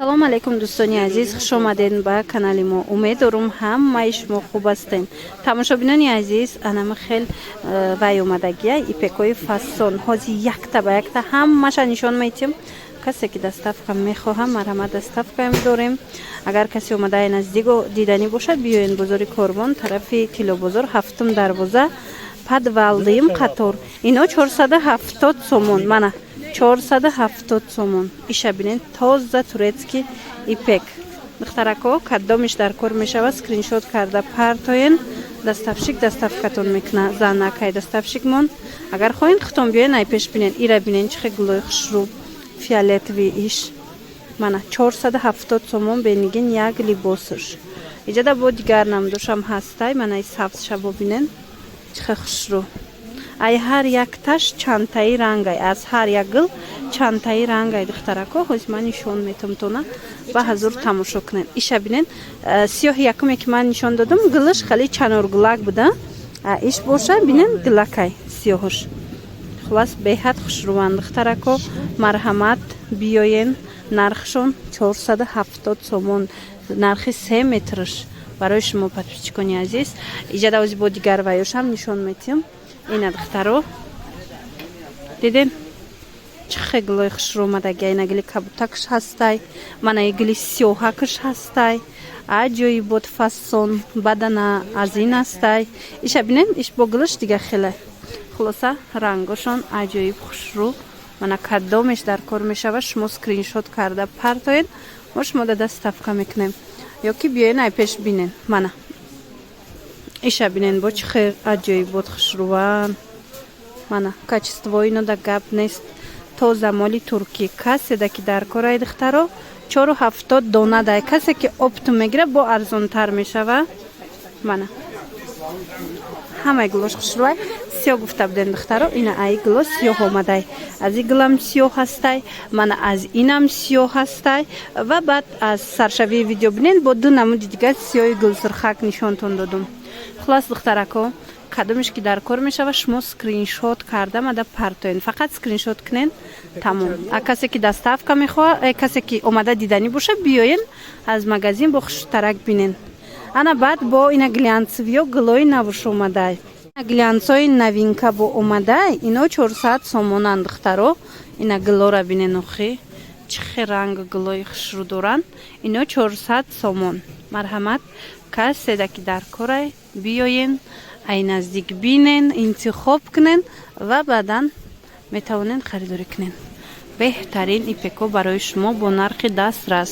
салому алейкум дӯстони азиз, хуш омадед ба канали мо. Умед дорум ҳамаи шумо хуб ҳастем. Тамошобинони азиз, анами хел вай омадагия ипекои фасон. Ҳозир якта ба якта ҳамаша нишон метим. Касе ки доставка мехоҳам, марҳамат доставкаем дорем. Агар касе омадаи наздико дидани бошад, биёен бозори Корбон, тарафи Тилобозор, 7 дарвоза, подвалдим қатор. Ино 470 сомон. Мана 470 сомон. Иша бинен тоза турецки ипек. Духтарако кадомиш дар кор мешава, скриншот карда партоен, доставщик доставкатон мекна. Занакай доставщикмон. Агар хоин хутон биёен ай пеш бинен, ира бинен чихе гулои хушрӯ фиолетови иш. Мана 470 сомон бенигин як либосуш. Иҷада бо дигар намдошам ҳастай, мана сабз шабо бинен чихе хушрӯ. Ай ҳар якташ чантаи рангай, аз ҳар як гул чантаи рангай. Духтарако ҳозир ман нишон метам тона ба ҳазур тамошо кунен. Иша бинен сиёҳи якуме ки ман нишон додам, гулаш хали чаноргулак буда. Иш боша бинен гулакай сиёҳуш. Хулас беҳад хушрӯванд. Духтарако марҳамат биёен, нархшон 470 сомон, нархи 3 метрш барои шумо подписчикони азиз. Иҷада ҳозир бо дигар ваёшам нишон метим. Ина духтаро дидем чихе гулои хушрӯ омадагия. Ина гили кабутакш ҳастай, мана гили сиёҳакш ҳастай, аҷоибот фасон бадана аз ин ҳастай. Иша бинен иш бо гулаш дига хеле хулоса рангошон аҷоиб хушрӯ. Мана кадомеш дар кор мешава, шумо скриншот карда партоен, мо шумо да доставка мекунем. Ё ки биёен ай пеш бинен. Мана иша бинен бо чихе аҷоибот хушрӯван. Мана качество ино да гап нест. Тоза моли турки. Касе да ки дар корай духтаро 470 дона дай. Касе ки опту мегира бо арзонтар мешава. Мана ҳамаи гулош хушрӯвай. Сиёҳ гуфта будем духтаро, ина ай гуло сиёҳ омадай. Аз ин гулам сиёҳ ҳастай, мана аз инам сиёҳ ҳастай ва баъд аз саршавии видео бинен бо ду намуди дига сиёҳи гулсурхак нишонтон додум. Хулос духтарако кадомиш ки дар кор мешава, шумо скриншот карда мада партоен. Фақат скриншот кунен тамом. А касе ки доставка мехоҳад, касе ки омада дидани боша, биёен аз магазин бо хуштарак бинен. Ана баъд бо ина глянцвиё гулои навуш омадай. Глянцои новинка бо омадай, ино 400 сомонанд духтаро. Ина гулора бинен охи чихе ранг гулои хушрӯ доранд. Ино 400 сомон. Марҳамат касе да ки дар корай, биёен ай наздик бинен, интихоб кунен ва баъдан метавонен харидорӣ кунен. Беҳтарин ипеко барои шумо бо нархи дастрас.